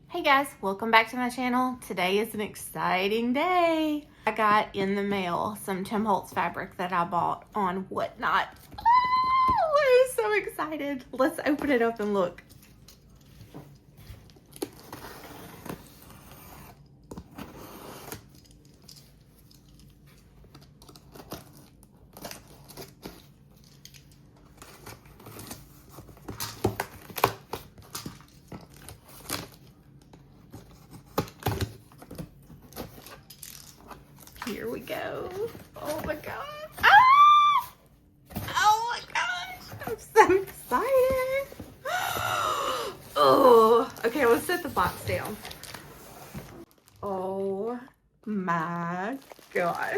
Hey guys, welcome back to my channel. Today is an exciting day. I got in the mail some Tim Holtz fabric that I bought on Whatnot. Oh, I'm so excited. Let's open it up and look. Here we go. Oh my god. Ah! Oh my gosh. I'm so excited. Oh, okay, let's set the box down. Oh my gosh.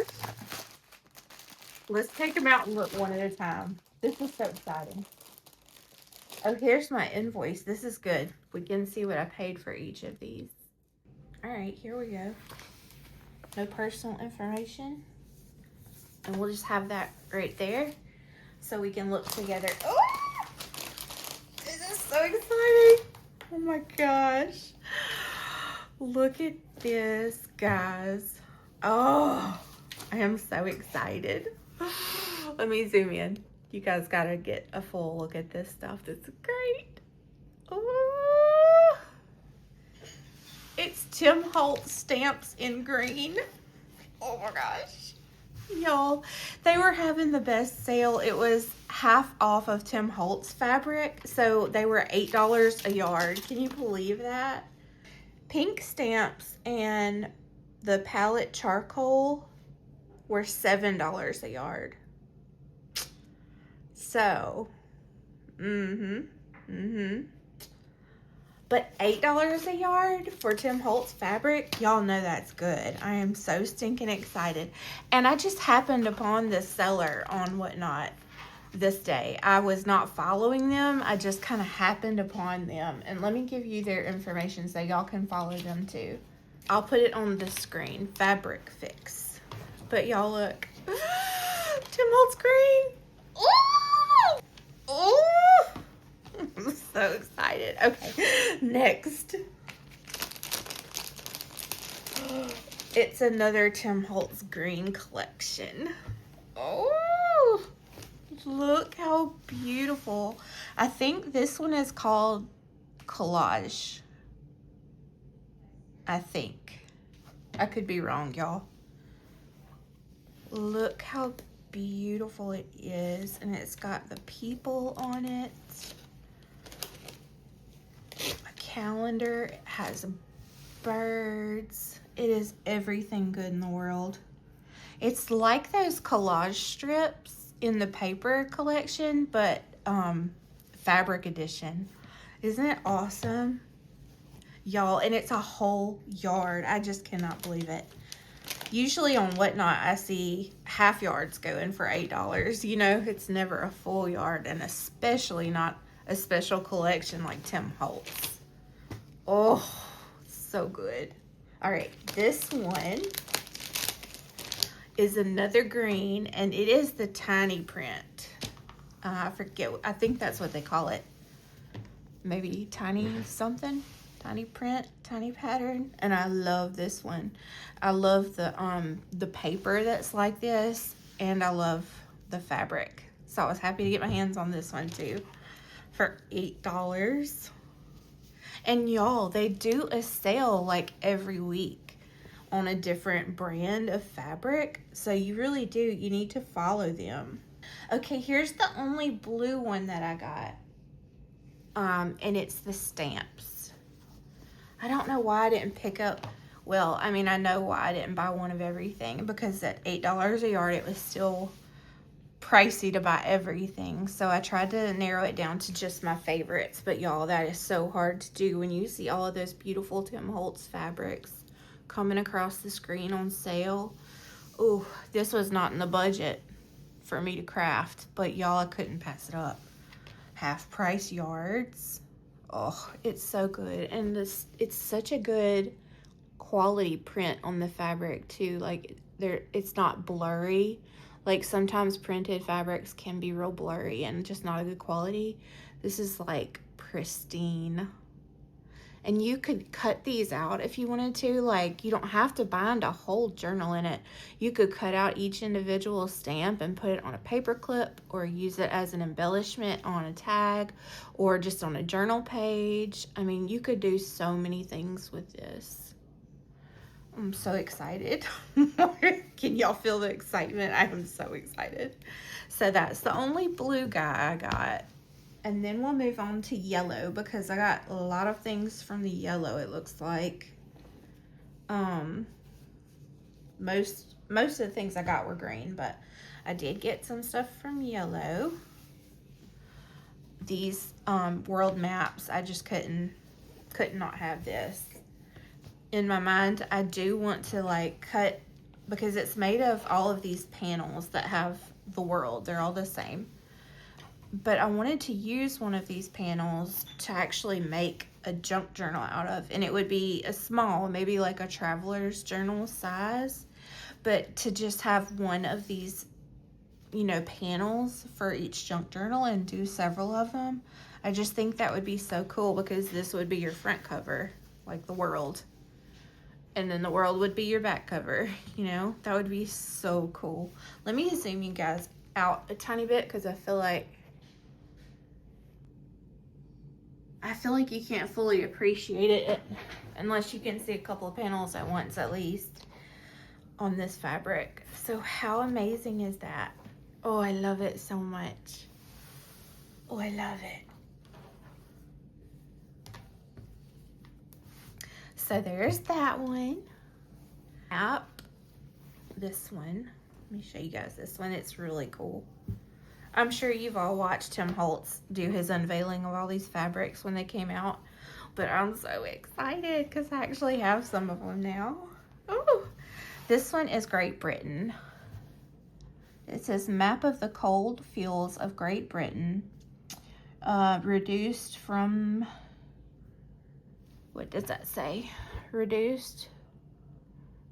Let's take them out and look one at a time. This is so exciting. Oh, here's my invoice. This is good. We can see what I paid for each of these. All right, here we go. No personal information. And we'll just have that right there so we can look together. Oh, this is so exciting. Oh my gosh. Look at this, guys. Oh, I am so excited. Let me zoom in. You guys gotta get a full look at this stuff. That's great. Oh, it's Tim Holtz stamps in green. Oh my gosh. Y'all, they were having the best sale. It was half off of Tim Holtz fabric. So they were $8 a yard. Can you believe that? Pink stamps and the palette charcoal were $7 a yard. So, But $8 a yard for Tim Holtz fabric, y'all know that's good. I am so stinking excited. And I just happened upon this seller on Whatnot this day. I was not following them. I just kind of happened upon them. And let me give you their information so y'all can follow them too. I'll put it on the screen, FabricFix. But y'all look. Tim Holtz green. Ooh! Ooh! I'm so excited. Okay, next. It's another Tim Holtz green collection. Oh, look how beautiful. I think this one is called Collage. I think. I could be wrong, y'all. Look how beautiful it is. And it's got the people on it. Calendar, it has birds. It is everything good in the world. It's like those collage strips in the paper collection, but fabric edition. Isn't it awesome, y'all? And it's a whole yard. I just cannot believe it. Usually on Whatnot I see half yards going for $8. You know, it's never a full yard, and especially not a special collection like Tim Holtz. Oh, so good. All right, this one is another green, and it is the tiny print. I forget, I think that's what they call it. Maybe tiny something, tiny print, tiny pattern. And I love this one. I love the paper that's like this, and I love the fabric. So I was happy to get my hands on this one too for $8. And y'all, they do a sale like every week on a different brand of fabric. So you really do, you need to follow them. Okay, here's the only blue one that I got. And it's the stamps. I don't know why I didn't pick up, well, I mean, I know why I didn't buy one of everything, because at $8 a yard, it was still pricey to buy everything. So I tried to narrow it down to just my favorites, but y'all, that is so hard to do when you see all of those beautiful Tim Holtz fabrics coming across the screen on sale. Oh, this was not in the budget for me to craft, but y'all, I couldn't pass it up. Half price yards. Oh, it's so good. And this, it's such a good quality print on the fabric too. Like, it's not blurry. Like, sometimes printed fabrics can be real blurry and just not a good quality. This is like pristine. And you could cut these out if you wanted to. Like, you don't have to bind a whole journal in it. You could cut out each individual stamp and put it on a paper clip, or use it as an embellishment on a tag, or just on a journal page. I mean, you could do so many things with this. I'm so excited. Can y'all feel the excitement? I am so excited. So that's the only blue guy I got. And then we'll move on to yellow, because I got a lot of things from the yellow, it looks like. Most of the things I got were green, but I did get some stuff from yellow. These world maps, I just could not have this. In my mind, I do want to like cut, because it's made of all of these panels that have the world. They're all the same. But I wanted to use one of these panels to actually make a junk journal out of. And it would be a small, maybe like a traveler's journal size. But to just have one of these, you know, panels for each junk journal and do several of them. I just think that would be so cool, because this would be your front cover, like the world. And then the world would be your back cover, you know? That would be so cool. Let me zoom you guys out a tiny bit, because I feel like you can't fully appreciate it unless you can see a couple of panels at once, at least, on this fabric. So how amazing is that? Oh, I love it so much. Oh, I love it. So there's that one. This one. Let me show you guys this one. It's really cool. I'm sure you've all watched Tim Holtz do his unveiling of all these fabrics when they came out. But I'm so excited because I actually have some of them now. Oh, this one is Great Britain. It says Map of the Cold Fields of Great Britain. Reduced from, what does that say? Reduced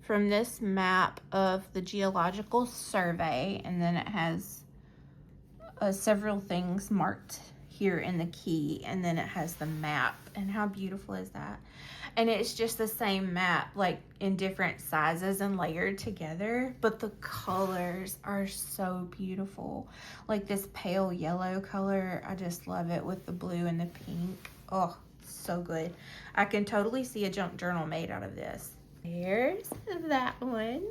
from this map of the Geological Survey. And then it has several things marked here in the key, and then it has the map. And how beautiful is that? And it's just the same map, like in different sizes and layered together, but the colors are so beautiful. Like this pale yellow color, I just love it, with the blue and the pink. Oh, so good. I can totally see a junk journal made out of this. There's that one.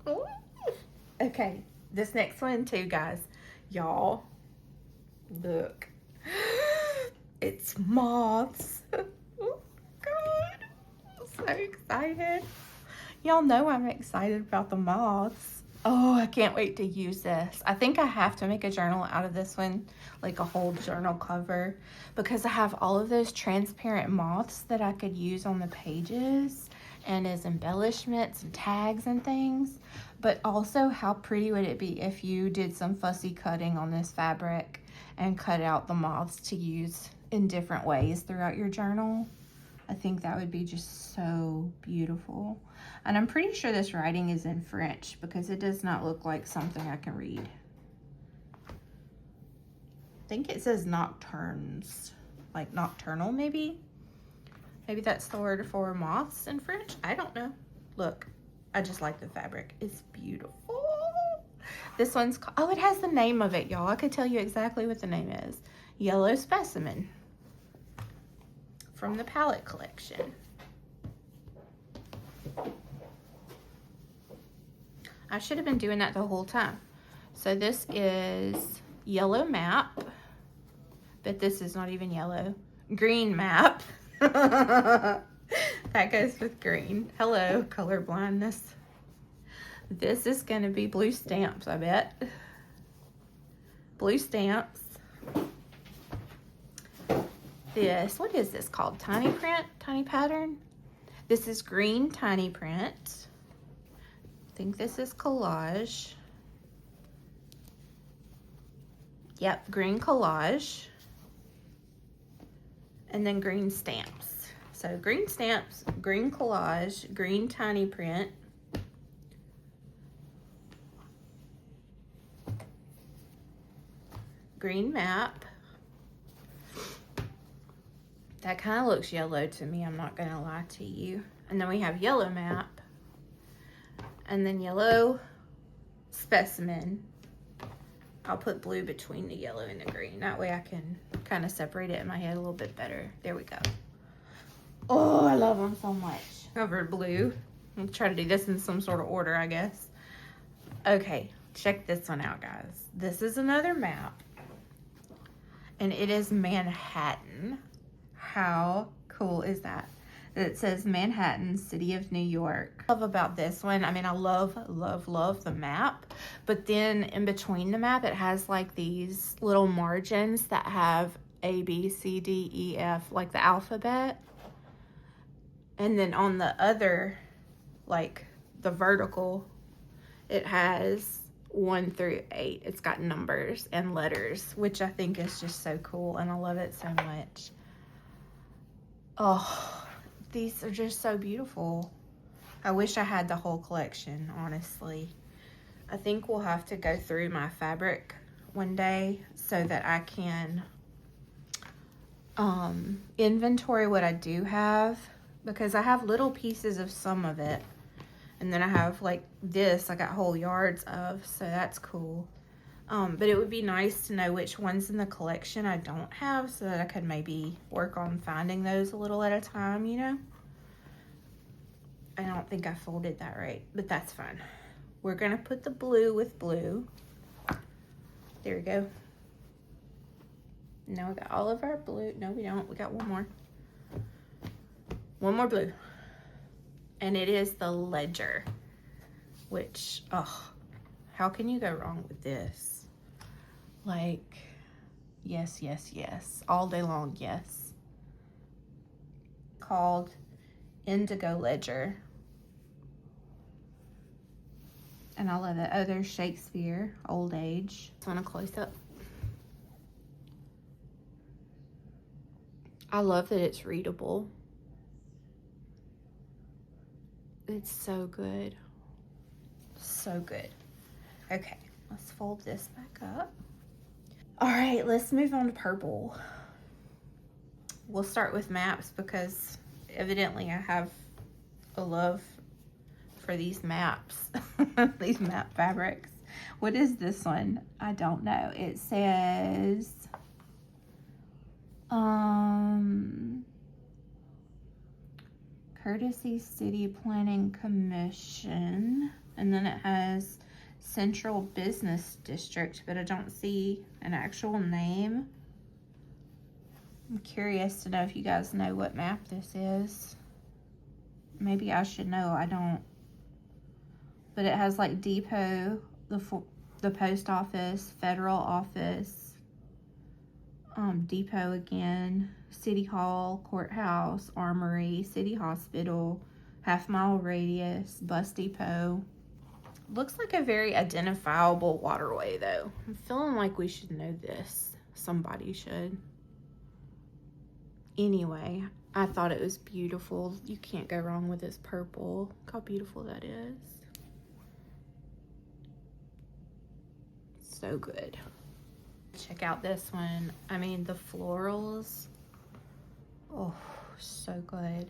Ooh. Okay, this next one too, guys. Y'all, look. It's moths. Oh, God. I'm so excited. Y'all know I'm excited about the moths. Oh, I can't wait to use this. I think I have to make a journal out of this one, like a whole journal cover, because I have all of those transparent moths that I could use on the pages and as embellishments and tags and things. But also, how pretty would it be if you did some fussy cutting on this fabric and cut out the moths to use in different ways throughout your journal? I think that would be just so beautiful. And I'm pretty sure this writing is in French, because it does not look like something I can read. I think it says nocturnes, like nocturnal maybe? Maybe that's the word for moths in French. I don't know. Look, I just like the fabric. It's beautiful. This one's called, oh, it has the name of it, y'all. I could tell you exactly what the name is. Yellow Specimen, from the palette collection. I should have been doing that the whole time. So this is Yellow Map, but this is not even yellow. Green Map. That goes with green. Hello, color blindness. This is gonna be blue stamps, I bet. Blue stamps. This, what is this called? Tiny print, tiny pattern. This is green tiny print. I think this is collage. Yep, green collage. And then green stamps. So green stamps, green collage, green tiny print. Green map. That kind of looks yellow to me, I'm not gonna lie to you. And then we have yellow map, and then yellow specimen. I'll put blue between the yellow and the green. That way I can kind of separate it in my head a little bit better. There we go. Oh, I love them so much. Covered blue. I'll try to do this in some sort of order, I guess. Okay, check this one out, guys. This is another map, and it is Manhattan. How cool is that? It says Manhattan, City of New York. Love about this one, I mean, I love the map, but then in between the map, it has like these little margins that have A, B, C, D, E, F, like the alphabet. And then on the other, like the vertical, it has 1 through 8. It's got numbers and letters, which I think is just so cool, and I love it so much. Oh, these are just so beautiful. I wish I had the whole collection, honestly. I think we'll have to go through my fabric one day so that I can inventory what I do have, because I have little pieces of some of it. And then I have like this, I got whole yards of, so that's cool. But it would be nice to know which ones in the collection I don't have so that I could maybe work on finding those a little at a time, you know? I don't think I folded that right, but that's fine. We're gonna put the blue with blue. There we go. Now we got all of our blue. No, we don't. We got one more. One more blue. And it is the Ledger, which, oh, how can you go wrong with this? Like, yes, yes, yes. All day long, yes. Called Indigo Ledger. And I love it. Oh, there's Shakespeare, Old Age. Just want a close up. I love that it's readable. It's so good. So good. Okay, let's fold this back up. All right, let's move on to purple. We'll start with maps because evidently I have a love for these maps, these map fabrics. What is this one? I don't know. It says, Courtesy City Planning Commission, and then it has Central Business District, but I don't see an actual name. I'm curious to know if you guys know what map this is. Maybe I should know, I don't. But it has like Depot, the post office, federal office, Depot again, City Hall, courthouse, armory, city hospital, half-mile radius, bus depot. Looks like a very identifiable waterway though. I'm feeling like we should know this. Somebody should. Anyway, I thought it was beautiful. You can't go wrong with this purple. Look how beautiful that is. So good. Check out this one. I mean, the florals. Oh, so good.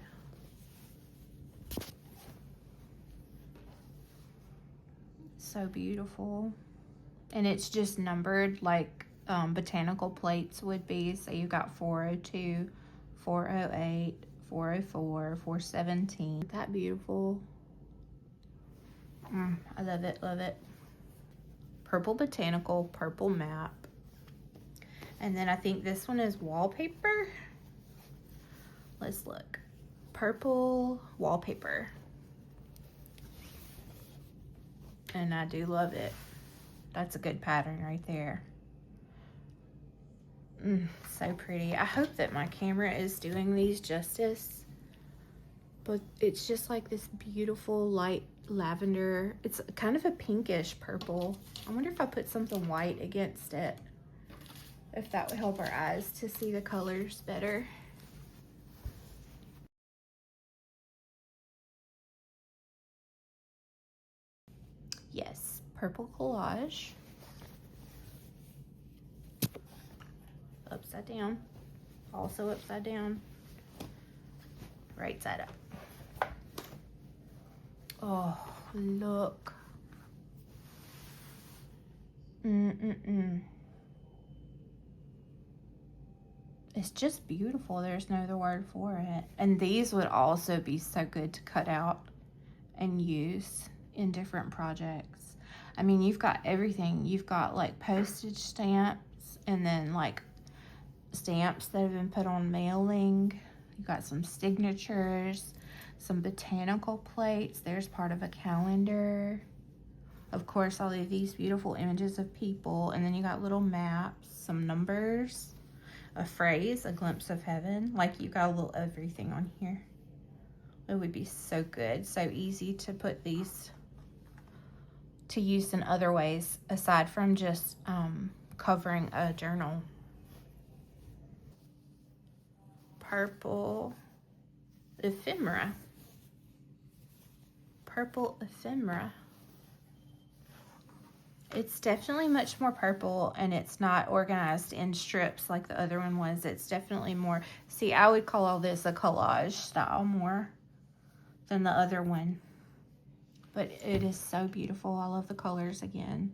So beautiful. And it's just numbered like botanical plates would be. So you got 402, 408, 404, 417. Isn't that beautiful? I love it, love it. Purple botanical, purple map. And then I think this one is wallpaper. Let's look. Purple wallpaper. And I do love it. That's a good pattern right there. So pretty. I hope that my camera is doing these justice. But it's just like this beautiful light lavender. It's kind of a pinkish purple. I wonder if I put something white against it, if that would help our eyes to see the colors better. Yes, purple collage. Upside down. Also upside down. right side up. Oh, look. It's just beautiful. There's no other word for it. And these would also be so good to cut out and use in different projects. I mean, you've got everything. You've got like postage stamps, and then like stamps that have been put on mailing. You've got some signatures, some botanical plates. There's part of a calendar. Of course, all of these beautiful images of people. And then you got little maps, some numbers, a phrase, a glimpse of heaven. Like, you got a little everything on here. It would be so good, so easy to put these to use in other ways aside from just covering a journal. Purple ephemera. Purple ephemera. It's definitely much more purple, and it's not organized in strips like the other one was. It's definitely more, see, I would call all this a collage style more than the other one. But it is so beautiful. I love the colors again.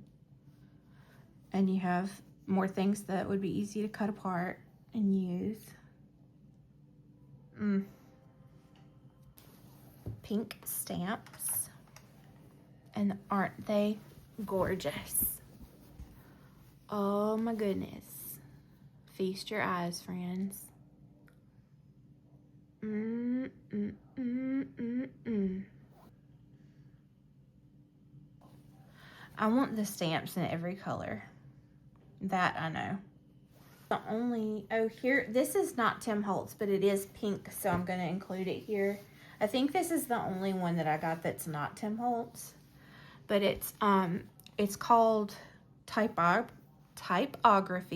And you have more things that would be easy to cut apart and use. Pink stamps. And aren't they gorgeous? Oh my goodness. Feast your eyes, friends. I want the stamps in every color. That I know. The only, oh here, this is not Tim Holtz, but it is pink, so I'm going to include it here. I think this is the only one that I got that's not Tim Holtz. But it's called Typography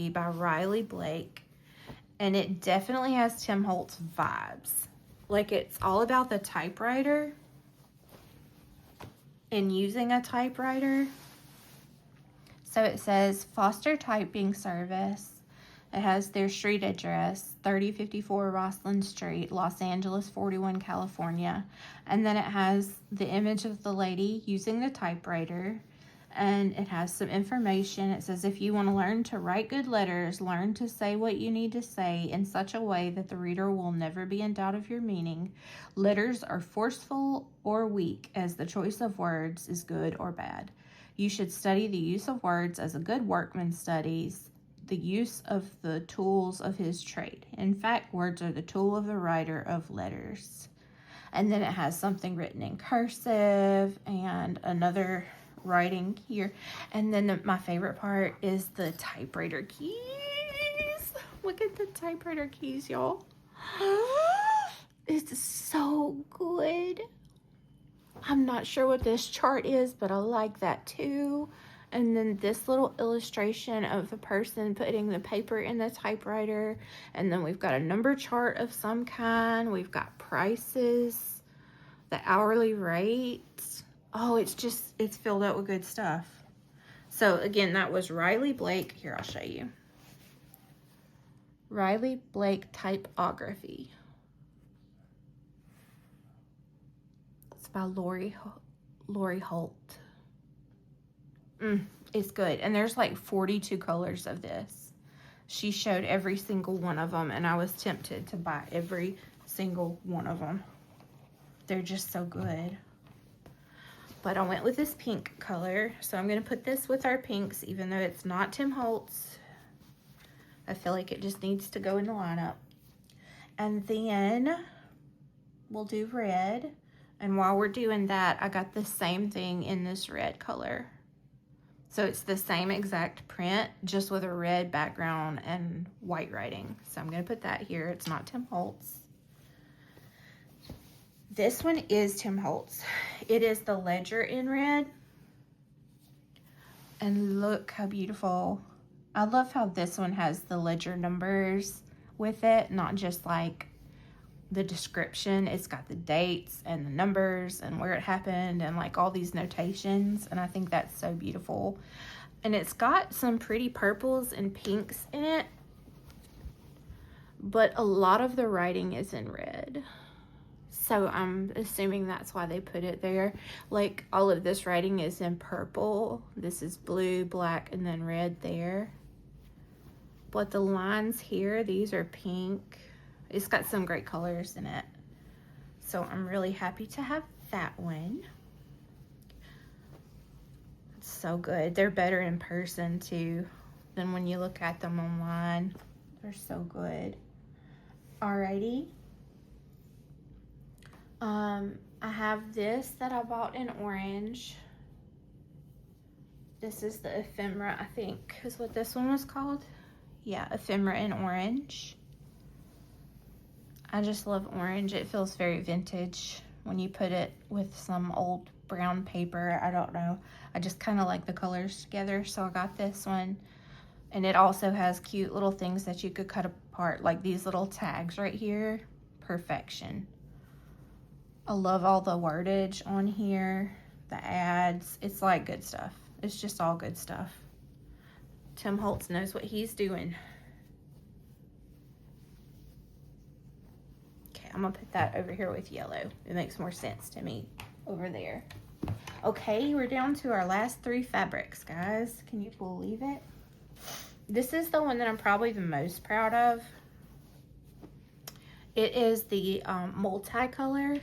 by Riley Blake. And it definitely has Tim Holtz vibes. Like, it's all about the typewriter and using a typewriter. So it says Foster Typing Service. It has their street address, 3054 Roslyn Street, Los Angeles, 41, California. And then it has the image of the lady using the typewriter. And it has some information. It says, if you want to learn to write good letters, learn to say what you need to say in such a way that the reader will never be in doubt of your meaning. Letters are forceful or weak, as the choice of words is good or bad. You should study the use of words as a good workman studies the use of the tools of his trade. In fact, words are the tool of the writer of letters. And then it has something written in cursive and another writing here. And then my favorite part is the typewriter keys. Look at the typewriter keys, y'all. It's so good. I'm not sure what this chart is, but I like that too. And then this little illustration of the person putting the paper in the typewriter. And then we've got a number chart of some kind. We've got prices, the hourly rates. Oh, it's filled out with good stuff. So again, that was Riley Blake. Here, I'll show you. Riley Blake Typography. It's by Lori Holtz. It's good. And there's like 42 colors of this. She showed every single one of them, and I was tempted to buy every single one of them. They're just so good. But I went with this pink color, so I'm going to put this with our pinks, even though it's not Tim Holtz. I feel like it just needs to go in the lineup. And then we'll do red. And while we're doing that, I got the same thing in this red color. So it's the same exact print, just with a red background and white writing. So I'm going to put that here. It's not Tim Holtz. This one is Tim Holtz. It is the ledger in red. And look how beautiful. I love how this one has the ledger numbers with it, not just like the description. It's got the dates and the numbers and where it happened and like all these notations, and I think that's so beautiful. And it's got some pretty purples and pinks in it, but a lot of the writing is in red. So I'm assuming that's why they put it there. Like, all of this writing is in purple. This is blue, black, and then red there. But the lines here, these are pink. It's got some great colors in it. So I'm really happy to have that one. It's so good. They're better in person too than when you look at them online. They're so good. Alrighty. I have this that I bought in orange. This is the ephemera, I think is what this one was called. Yeah, ephemera in orange. I just love orange. It feels very vintage when you put it with some old brown paper. I don't know. I just kind of like the colors together, so I got this one. And it also has cute little things that you could cut apart, like these little tags right here. Perfection. I love all the wordage on here, the ads. It's like good stuff. It's just all good stuff. Tim Holtz knows what he's doing. Okay, I'm gonna put that over here with yellow. It makes more sense to me over there. Okay, we're down to our last 3 fabrics, guys. Can you believe it? This is the one that I'm probably the most proud of. It is the multicolor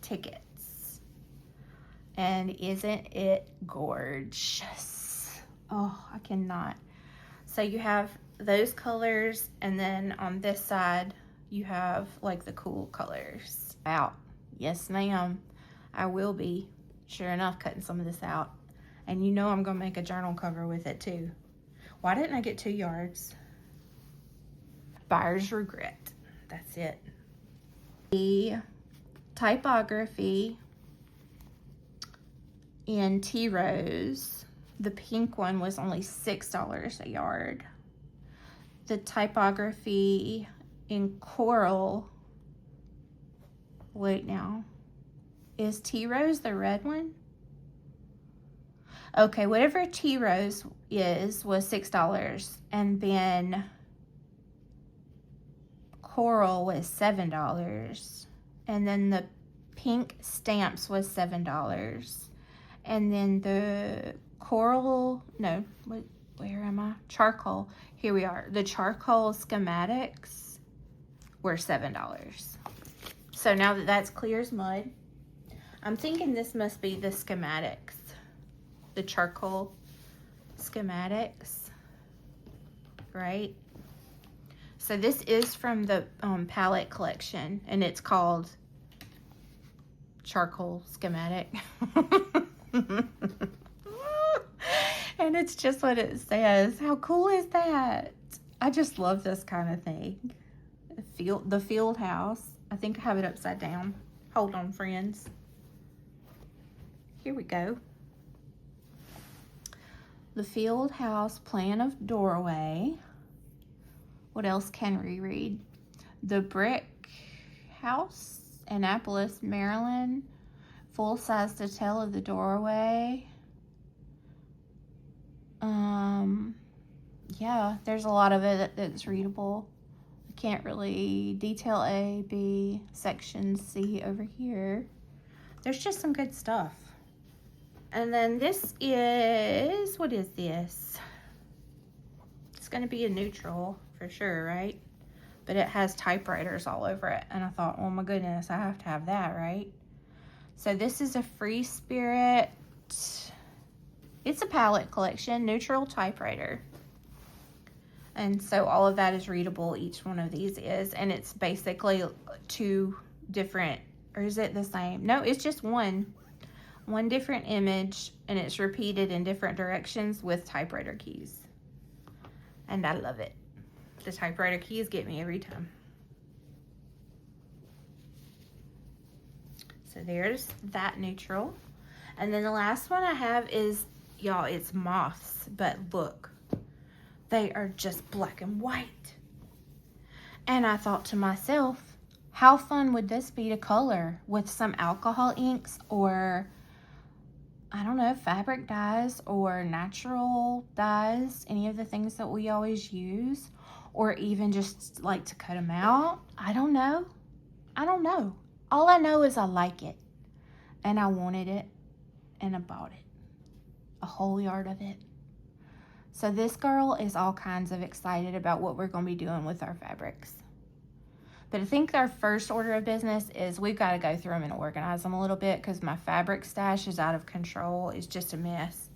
tickets. And isn't it gorgeous? Oh, I cannot. So you have those colors, and then on this side you have like the cool colors. Out. Yes, ma'am. I will be, sure enough, cutting some of this out. And you know I'm gonna make a journal cover with it too. Why didn't I get 2 yards? Buyer's regret. That's it. The typography in Tea Rose, the pink one was only $6 a yard. The typography in Coral, wait now, is Tea Rose the red one? Okay, whatever Tea Rose was $6, and then Coral was $7, and then the pink stamps was $7, and then the Coral, no, where am I? Charcoal, here we are. The charcoal schematics were $7. So now that that's clear as mud, I'm thinking this must be the schematics, the charcoal schematics, right? So this is from the palette collection, and it's called Charcoal Schematic. And it's just what it says. How cool is that? I just love this kind of thing. The field house. I think I have it upside down. Hold on, friends. Here we go. The field house plan of doorway. What else can we read? The brick house, Annapolis, Maryland. Full-size detail of the doorway. Yeah, there's a lot of it that's readable. I can't really detail A, B, section C over here. There's just some good stuff. And then this is, what is this? It's gonna be a neutral for sure, right? But it has typewriters all over it. And I thought, oh my goodness, I have to have that, right? So this is a Free Spirit. It's a palette collection, neutral typewriter. And so all of that is readable, each one of these is. And it's basically 2 different, or is it the same? No, it's just one different image, and it's repeated in different directions with typewriter keys. And I love it. The typewriter keys get me every time. So there's that neutral. And then the last one I have is, y'all, it's moths, but look, they are just black and white. And I thought to myself, how fun would this be to color with some alcohol inks, or I don't know, fabric dyes or natural dyes, any of the things that we always use, or even just like to cut them out. I don't know. All I know is I like it, and I wanted it, and I bought it. A whole yard of it. So this girl is all kinds of excited about what we're going to be doing with our fabrics. But I think our first order of business is we've got to go through them and organize them a little bit because my fabric stash is out of control. It's just a mess.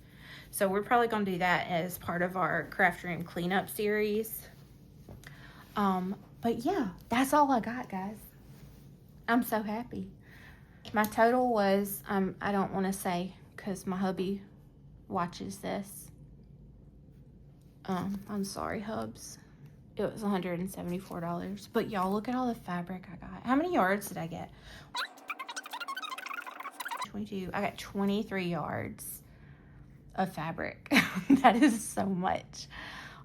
So we're probably going to do that as part of our craft room cleanup series. But yeah, that's all I got, guys. I'm so happy. My total was, I don't want to say because my hubby watches this. I'm sorry, hubs. It was $174. But y'all, look at all the fabric I got. How many yards did I get? 22. I got 23 yards of fabric. That is so much.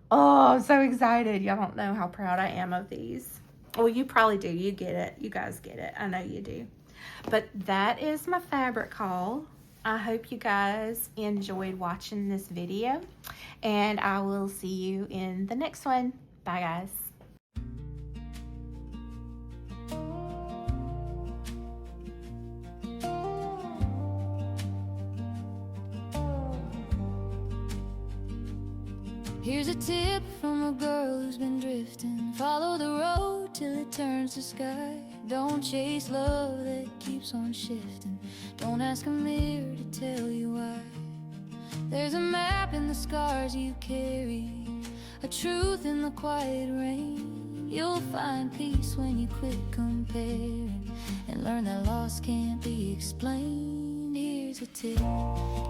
Oh, I'm so excited. Y'all don't know how proud I am of these. Well, you probably do. You get it. You guys get it. I know you do. But that is my fabric haul. I hope you guys enjoyed watching this video. And I will see you in the next one. Bye, guys. Here's a tip from a girl who's been drifting. Follow the road till it turns to sky. Don't chase love that keeps on shifting. Don't ask a mirror to tell you why. There's a map in the scars you carry, a truth in the quiet rain. You'll find peace when you quit comparing and learn that loss can't be explained. Here's a tip: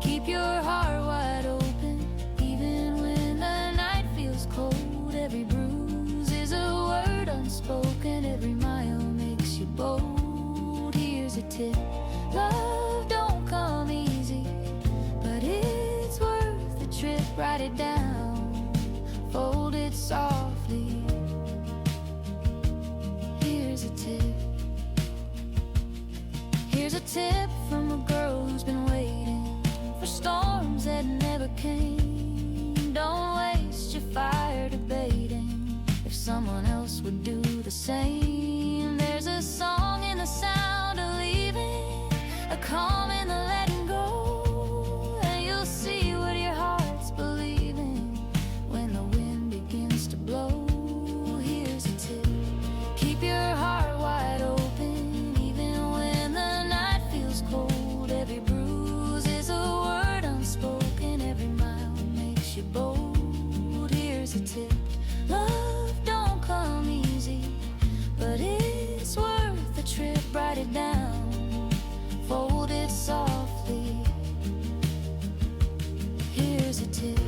keep your heart wide open, even when the night feels cold. Every bruise is a word unspoken, every mile makes you bold. Here's a tip: love don't come easy, but it's worth the trip. Write it down, fold it softly. Here's a tip. Here's a tip from a girl who's been waiting for storms that never came. Don't waste your fire debating if someone else would do the same. There's a song in the sound of leaving, a calm in the letting go, and you'll see what your heart's believing when the wind begins to blow. Here's a tip: keep your heart wide open, even when the night feels cold. Every bruise is a word unspoken, every mile makes you bold. Here's a tip: love don't come easy, but it's worth the trip. Write it down, fold it softly. Here's a tip.